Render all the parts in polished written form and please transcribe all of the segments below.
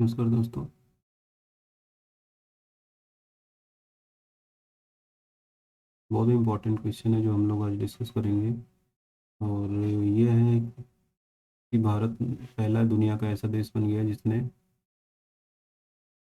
नमस्कार दोस्तों। बहुत ही इम्पोर्टेंट क्वेश्चन है जो हम लोग आज डिस्कस करेंगे। और ये है कि भारत पहला दुनिया का ऐसा देश बन गया जिसने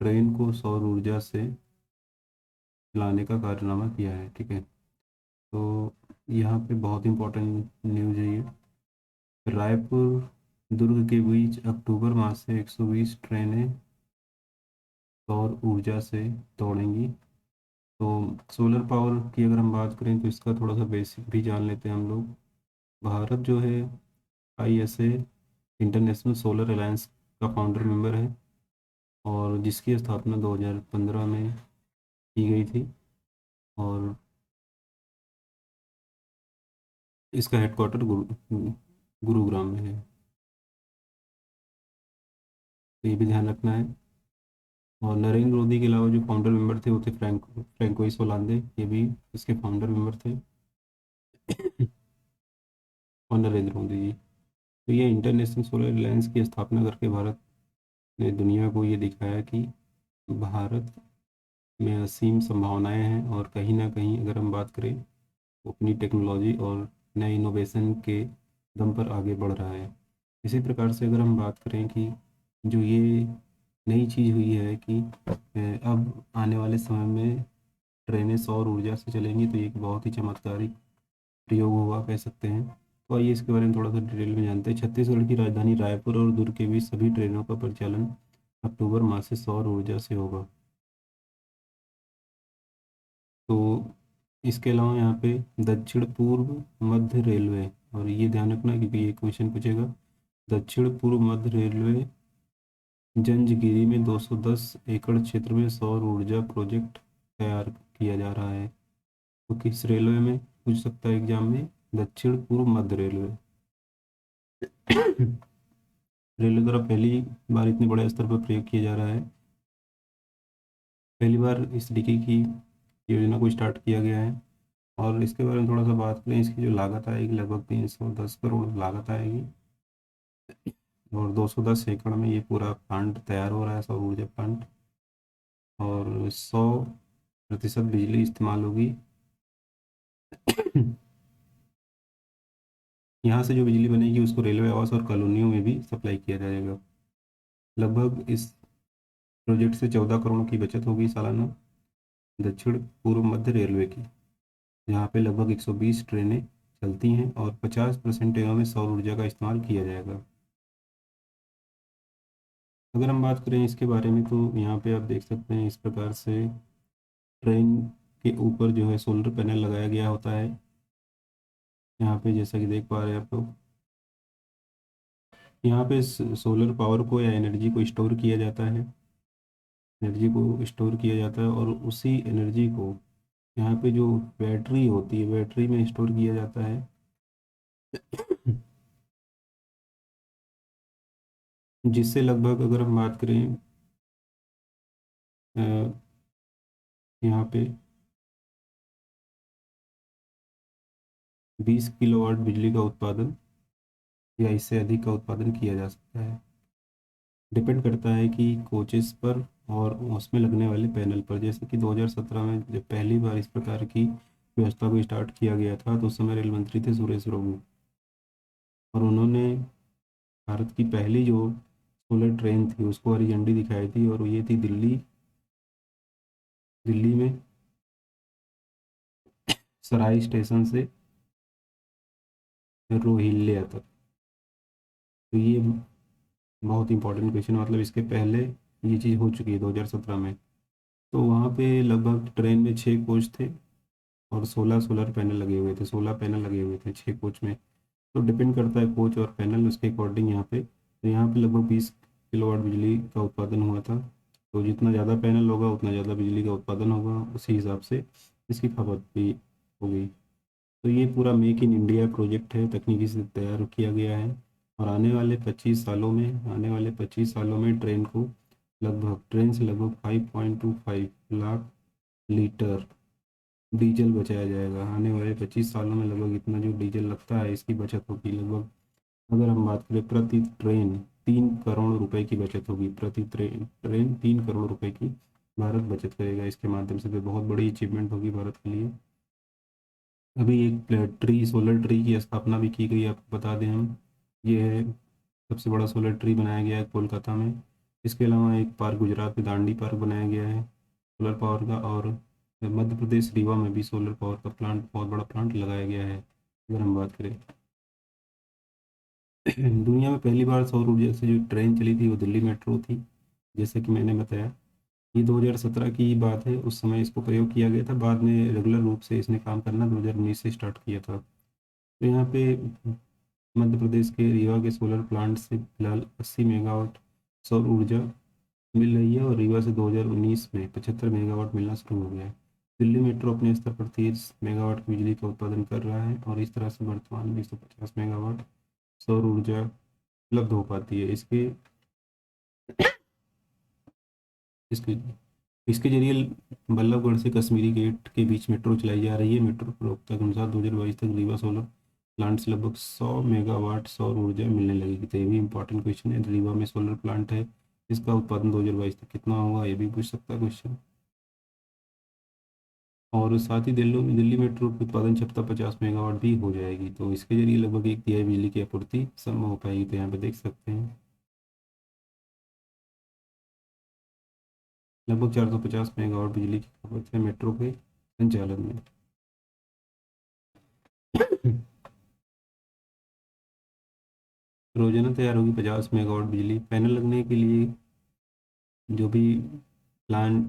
ट्रेन को सौर ऊर्जा से चलाने का कारनामा किया है। ठीक है, तो यहाँ पे बहुत इम्पोर्टेंट न्यूज़ है ये। रायपुर दुर्ग के बीच अक्टूबर माह से 120 ट्रेनें सौर ऊर्जा से दौड़ेंगी। तो सोलर पावर की अगर हम बात करें तो इसका थोड़ा सा बेसिक भी जान लेते हैं हम लोग। भारत जो है ISA इंटरनेशनल सोलर अलायंस का फाउंडर मेंबर है और जिसकी स्थापना 2015 में की गई थी। और इसका हेडक्वार्टर गुरुग्राम में है, तो ये भी ध्यान रखना है। और नरेंद्र मोदी के अलावा जो फाउंडर मेंबर थे वो थे फ्रैंकोइस होलांदे, ये भी इसके फाउंडर मेंबर थे। और नरेंद्र मोदी जी, तो ये इंटरनेशनल सोलर अलायंस की स्थापना करके भारत ने दुनिया को ये दिखाया कि भारत में असीम संभावनाएं हैं और कहीं ना कहीं अगर हम बात करें वो अपनी टेक्नोलॉजी और नए इनोवेशन के दम पर आगे बढ़ रहा है। इसी प्रकार से अगर हम बात करें कि जो ये नई चीज़ हुई है कि अब आने वाले समय में ट्रेनें सौर ऊर्जा से चलेंगी, तो ये एक बहुत ही चमत्कारिक प्रयोग होगा कह सकते हैं। तो आइए इसके बारे में थोड़ा सा डिटेल में जानते हैं। छत्तीसगढ़ की राजधानी रायपुर और दुर्ग के बीच सभी ट्रेनों का परिचालन अक्टूबर माह से सौर ऊर्जा से होगा। तो इसके अलावा यहाँ पे दक्षिण पूर्व मध्य रेलवे, और ये ध्यान रखना क्योंकि ये क्वेश्चन पूछेगा। दक्षिण पूर्व मध्य रेलवे जंजगिरी में 210 एकड़ क्षेत्र में सौर ऊर्जा प्रोजेक्ट तैयार किया जा रहा है। तो किस रेलवे में पूछ सकता है एग्जाम में? दक्षिण पूर्व मध्य रेलवे। रेलवे द्वारा पहली बार इतने बड़े स्तर पर प्रयोग किया जा रहा है। पहली बार इस तरीके की योजना को स्टार्ट किया गया है। और इसके बारे में थोड़ा सा बात करें, इसकी जो लागत आएगी लगभग 310 करोड़ लागत आएगी। और 210 एकड़ में ये पूरा प्लांट तैयार हो रहा है, सौर ऊर्जा प्लांट। और 100% बिजली इस्तेमाल होगी। यहाँ से जो बिजली बनेगी उसको रेलवे आवास और कॉलोनियों में भी सप्लाई किया जाएगा। लगभग इस प्रोजेक्ट से 14 करोड़ की बचत होगी सालाना दक्षिण पूर्व मध्य रेलवे की, जहाँ पे लगभग 120 ट्रेनें चलती हैं और 50% ट्रेनों में सौर ऊर्जा का इस्तेमाल किया जाएगा। अगर हम बात करें इसके बारे में तो यहाँ पे आप देख सकते हैं इस प्रकार से ट्रेन के ऊपर जो है सोलर पैनल लगाया गया होता है। यहाँ पे जैसा कि देख पा रहे हैं आप लोग, यहाँ पे सोलर पावर को या एनर्जी को स्टोर किया जाता है। एनर्जी को स्टोर किया जाता है और उसी एनर्जी को यहाँ पे जो बैटरी होती है बैटरी में स्टोर किया जाता है। जिससे लगभग अगर हम बात करें अ, यहाँ पे 20 किलोवाट बिजली का उत्पादन या इससे अधिक का उत्पादन किया जा सकता है। डिपेंड करता है कि कोचेस पर और उसमें लगने वाले पैनल पर। जैसे कि 2017 में जब पहली बार इस प्रकार की व्यवस्था को स्टार्ट किया गया था तो उस समय रेल मंत्री थे सुरेश प्रभु, और उन्होंने भारत की पहली जो सोलर ट्रेन थी उसको हरी झंडी दिखाई थी, और ये थी दिल्ली दिल्ली में सराय स्टेशन से रोहिल्ला तक। तो ये बहुत इंपॉर्टेंट क्वेश्चन है, मतलब इसके पहले ये चीज़ हो चुकी है 2017 में। तो वहाँ पे लगभग ट्रेन में 6 कोच थे और 16 सोलर पैनल लगे हुए थे, 16 पैनल लगे हुए थे 6 कोच में। तो डिपेंड करता है कोच और पैनल उसके अकॉर्डिंग यहाँ पे। तो यहाँ पे लगभग 20 किलोवाट बिजली का उत्पादन हुआ था। तो जितना ज़्यादा पैनल होगा उतना ज़्यादा बिजली का उत्पादन होगा, उसी हिसाब से इसकी खपत भी होगी। तो ये पूरा मेक इन इंडिया प्रोजेक्ट है, तकनीकी से तैयार किया गया है। और आने वाले 25 सालों में ट्रेन से लगभग 5.25 लाख लीटर डीजल बचाया जाएगा। आने वाले 25 सालों में लगभग इतना जो डीजल लगता है इसकी बचत होगी। लगभग अगर हम बात करें प्रति ट्रेन 3 करोड़ रुपए की बचत होगी। प्रति ट्रेन 3 करोड़ रुपए की भारत बचत करेगा इसके माध्यम से। तो बहुत बड़ी अचीवमेंट होगी भारत के लिए। अभी एक सोलर ट्री की स्थापना भी की गई, आपको बता दें हम। ये है सबसे बड़ा सोलर ट्री बनाया गया है कोलकाता में। इसके अलावा एक पार्क गुजरात में दांडी पार्क बनाया गया है सोलर पावर का। और मध्य प्रदेश रीवा में भी सोलर पावर का प्लांट, बहुत बड़ा प्लांट लगाया गया है। अगर हम बात करें दुनिया में पहली बार सौर ऊर्जा से जो ट्रेन चली थी वो दिल्ली मेट्रो थी, जैसे कि मैंने बताया। ये 2017 की बात है, उस समय इसको प्रयोग किया गया था। बाद में रेगुलर रूप से इसने काम करना 2019 से स्टार्ट किया था। तो यहाँ पे मध्य प्रदेश के रीवा के सोलर प्लांट से फिलहाल 80 मेगावाट सौर ऊर्जा मिल रही है, और रीवा से 2019 में 75 मेगावाट मिलना शुरू हो गया है। दिल्ली मेट्रो अपने स्तर पर 30 मेगावाट की बिजली का उत्पादन कर रहा है, और इस तरह से वर्तमान में 150 मेगावाट सौर ऊर्जा उपलब्ध हो पाती है। इसके इसके जरिए बल्लभगढ़ से कश्मीरी गेट के बीच मेट्रो चलाई जा रही है। मेट्रो प्रवक्ता के अनुसार 2022 तक रीवा सोलर प्लांट से लगभग 100 मेगावाट सौर ऊर्जा मिलने लगेगी। तो ये भी इंपॉर्टेंट क्वेश्चन है। रीवा में सोलर प्लांट है, इसका उत्पादन 2022 तक कितना होगा, ये भी पूछ सकता है क्वेश्चन। और साथ ही दिल्ली मेट्रो की उत्पादन क्षमता 50 मेगावाट भी हो जाएगी। तो इसके जरिए लगभग एक तिहाई बिजली की आपूर्ति संभव हो पाएगी। तो यहाँ पे देख सकते हैं लगभग 450 मेगावाट बिजली की खपत है मेट्रो के संचालन में। रोजाना तैयार होगी 50 मेगावाट बिजली। पैनल लगने के लिए जो भी प्लान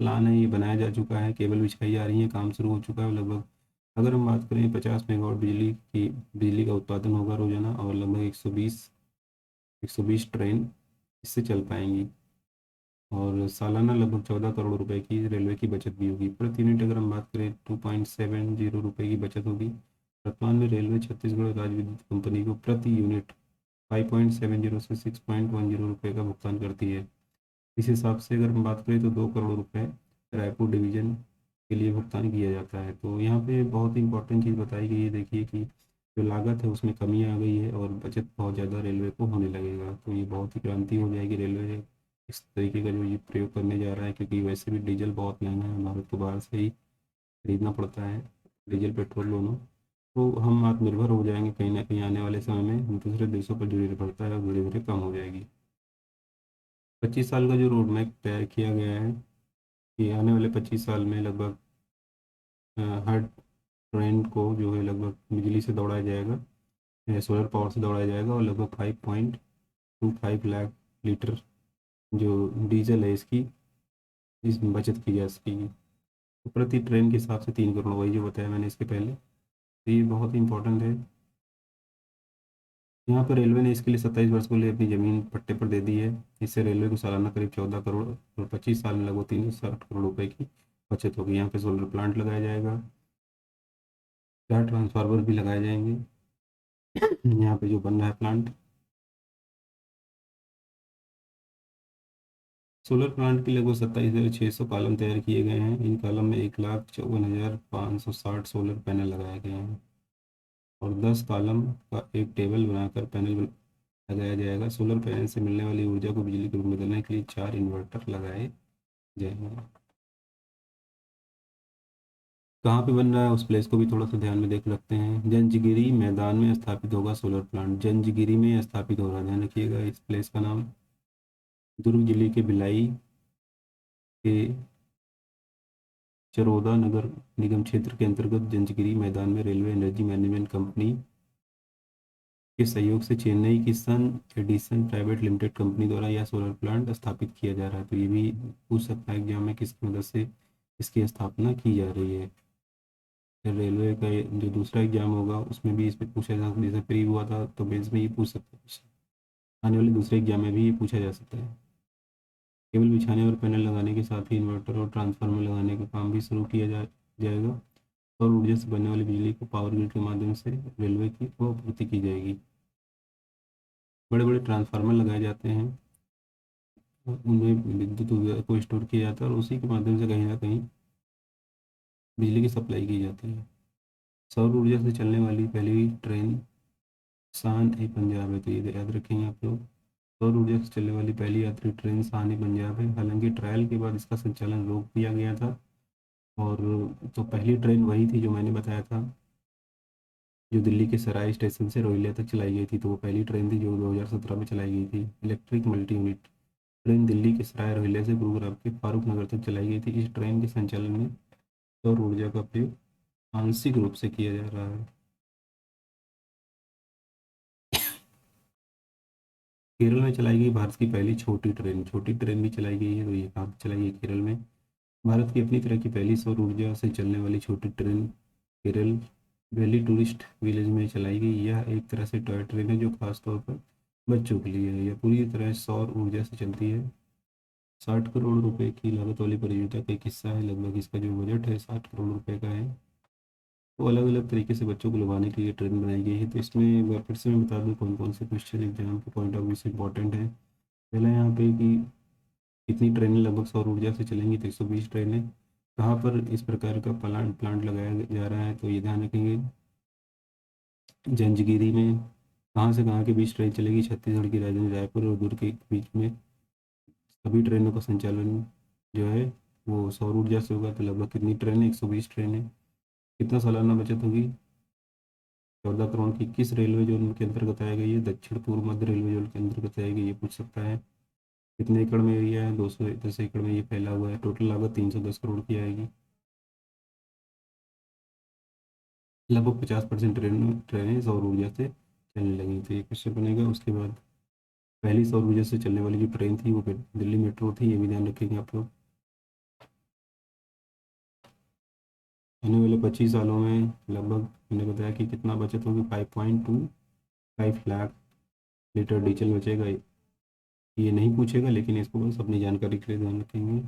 प्लान है ये बनाया जा चुका है, केबल बिछाई जा रही है, काम शुरू हो चुका है लगभग। अगर हम बात करें 50 मेगावाट बिजली का उत्पादन होगा रोजाना, और लगभग 120 ट्रेन इससे चल पाएंगी। और सालाना लगभग 14 करोड़ रुपए की रेलवे की बचत भी होगी। प्रति यूनिट अगर हम बात करें 2.70 रुपये की बचत होगी। वर्तमान में रेलवे छत्तीसगढ़ राज्य विद्युत कंपनी को प्रति यूनिट 5.70 से 6.10 रुपये का भुगतान करती है। इस हिसाब से अगर हम बात करें तो 2 करोड़ रुपए रायपुर डिवीजन के लिए भुगतान किया जाता है। तो यहाँ पे बहुत इंपॉर्टेंट चीज़ बताई गई है, देखिए कि जो लागत है उसमें कमी आ गई है, और बचत बहुत ज़्यादा रेलवे को होने लगेगा। तो ये बहुत ही क्रांति हो जाएगी रेलवे इस तरीके का जो ये प्रयोग करने जा रहा है, क्योंकि वैसे भी डीजल बहुत महंगा है, भारत को बाहर से ही खरीदना पड़ता है डीजल पेट्रोल दोनों। तो हम आत्मनिर्भर हो जाएंगे कहीं ना कहीं आने वाले समय में, दूसरे देशों पर जो निर्भरता है वो धीरे धीरे कम हो जाएगी। 25 साल का जो रोड मैप तैयार किया गया है कि आने वाले 25 साल में लगभग हर ट्रेन को जो है लगभग बिजली से दौड़ाया जाएगा, सोलर पावर से दौड़ाया जाएगा, और लगभग 5.25 लाख लीटर जो डीजल है इसकी इस बचत की जा सकेगी। तो प्रति ट्रेन के हिसाब से 3 करोड़, वही जो बताया मैंने इसके पहले। तो ये बहुत ही इंपॉर्टेंट है। यहाँ पर रेलवे ने इसके लिए 27 वर्ष को लिए अपनी ज़मीन पट्टे पर दे दी है। इससे रेलवे को सालाना करीब 14 करोड़, और 25 साल में लगभग 360 करोड़ रुपए की बचत होगी। यहाँ पे सोलर प्लांट लगाया जाएगा, 4 ट्रांसफार्मर भी लगाए जाएंगे यहाँ पे जो बन रहा है प्लांट। सोलर प्लांट के लगभग 27,600 कॉलम तैयार किए गए हैं। इन कॉलम में 1,54,560 सोलर पैनल लगाए गए हैं, और 10 कॉलम का एक टेबल बनाकर पैनल लगाया जाएगा। सोलर पैनल से मिलने वाली ऊर्जा को बिजली के रूप में बदलने के लिए 4 इन्वर्टर लगाए जाएंगे। कहाँ पे बन रहा है उस प्लेस को भी थोड़ा सा ध्यान में देख सकते हैं। जंजगिरी मैदान में स्थापित होगा सोलर प्लांट। जंजगिरी में स्थापित हो रहा है, ध्यान रखिएगा इस प्लेस का नाम। दुर्ग जिले के भिलाई के चरोदा नगर निगम क्षेत्र के अंतर्गत जंजगिरी मैदान में रेलवे एनर्जी मैनेजमेंट कंपनी के सहयोग से चेन्नई की सन एडिसन प्राइवेट लिमिटेड कंपनी द्वारा यह सोलर प्लांट स्थापित किया जा रहा है। तो ये भी पूछ सकता है एग्जाम में किसकी मदद से इसकी स्थापना की जा रही है। फिर रेलवे का जो दूसरा एग्जाम होगा उसमें भी इस पर पूछा जा सकता है, जैसे प्री हुआ था तो मेंस में ये पूछ सकता है। आने वाले दूसरे एग्जाम में भी ये पूछा जा सकता है। केबल बिछाने और पैनल लगाने के साथ ही इन्वर्टर और ट्रांसफार्मर लगाने का काम भी शुरू किया जाएगा। सौर ऊर्जा से बनने वाली बिजली को पावर ग्रिड के माध्यम से रेलवे की को आपूर्ति की जाएगी। बड़े बड़े ट्रांसफार्मर लगाए जाते हैं, उनमें विद्युत ऊर्जा को स्टोर किया जाता है, और उसी के माध्यम से कहीं ना कहीं बिजली की सप्लाई की जाती है। सौर ऊर्जा से चलने वाली पहली ट्रेन शान ए पंजाब है। तो ये याद रखेंगे आप लोग। सौर ऊर्जा से चलने वाली पहली यात्री ट्रेन सहानी पंजाब है। हालांकि ट्रायल के बाद इसका संचालन रोक दिया गया था। और तो पहली ट्रेन वही थी जो मैंने बताया था, जो दिल्ली के सराय स्टेशन से रोहिल्ला तक चलाई गई थी। तो वो पहली ट्रेन थी जो 2017 में चलाई गई थी। Electric multi unit train Delhi के सराय रोहिल्ला से गुरुग्राम के फारूक नगर तक चलाई गई थी। इस ट्रेन के संचालन में सौर ऊर्जा का प्रयोग आंशिक रूप से किया जा रहा है। केरल में चलाई गई भारत की पहली छोटी ट्रेन भी चलाई गई है। तो ये कहाँ पे चलाई गई? केरल में। भारत की अपनी तरह की पहली सौर ऊर्जा से चलने वाली छोटी train Kerala valley tourist village में चलाई गई। यह एक तरह से टॉय ट्रेन है जो खासतौर पर बच्चों के लिए है। यह पूरी तरह सौर ऊर्जा से चलती है। 60 करोड़ रुपए की लागत वाली परियोजना का एक हिस्सा है। लगभग इसका जो बजट है 60 करोड़ रुपए का है। तो अलग अलग तरीके से बच्चों को लुभाने के लिए ट्रेन बनाई गई है। तो इसमें एक बार फिर से मैं बता दूँ कौन कौन से क्वेश्चन एग्जाम के पॉइंट ऑफ व्यू से इंपॉर्टेंट है। पहला यहाँ पे कि कितनी ट्रेनें लगभग सौर ऊर्जा से चलेंगी? तो 120 ट्रेनें। कहाँ पर इस प्रकार का प्लांट लगाया जा रहा है? तो ये ध्यान रखेंगे, जंजगिरी में। कहाँ से कहाँ के बीच ट्रेन चलेगी? छत्तीसगढ़ की राजधानी रायपुर और दुर्ग के बीच में सभी ट्रेनों का संचालन जो है वो सौर ऊर्जा से होगा। तो लगभग कितनी ट्रेनें? 120 ट्रेनें। कितना सालाना बचत होगी? 14 करोड़ की। किस रेलवे जोन के अंतर्गत आएगा ये? दक्षिण पूर्व मध्य रेलवे जोन के अंतर्गत आएगी, ये पूछ सकता है। कितने एकड़ में एरिया है? 210 एकड़ में ये फैला हुआ है। टोटल लागत 310 करोड़ की आएगी। लगभग 50% ट्रेनें सौर ऊर्जा से चलने लगी। तो ये क्वेश्चन बनेगा। उसके बाद पहली सौर ऊर्जा से चलने वाली जो ट्रेन थी वो दिल्ली मेट्रो थी, ये भी ध्यान रखेंगे आप लोग। आने वाले 25 सालों में लगभग मैंने बताया कि कितना बचत होगी? 5.25 लाख लीटर डीजल बचेगा। ये नहीं पूछेगा लेकिन इसको बस अपनी जानकारी के लिए ध्यान रखेंगे।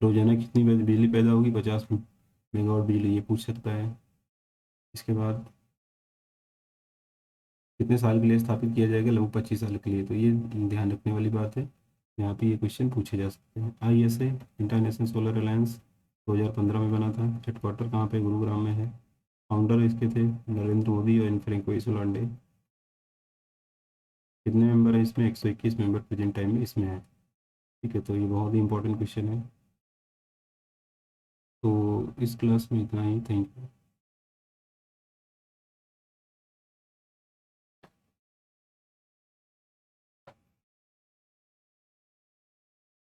रोजाना कितनी बिजली पैदा होगी? 50 मेगावाट बिजली, ये पूछ सकता है। इसके बाद कितने साल के लिए स्थापित किया जाएगा? लगभग 25 साल के लिए। तो ये ध्यान रखने वाली बात है। यहाँ पे ये क्वेश्चन पूछे जा सकते हैं। ISA इंटरनेशनल सोलर अलायंस 2015 में बना था। हेडक्वार्टर कहाँ पे? गुरुग्राम में है। फाउंडर इसके थे नरेंद्र मोदी और फ्रेंको सोलांडे। कितने मेंबर है इसमें? 121 मेंबर प्रेजेंट टाइम में इसमें है। ठीक है, तो ये बहुत ही इंपॉर्टेंट क्वेश्चन है। तो इस क्लास में इतना ही। Thank you.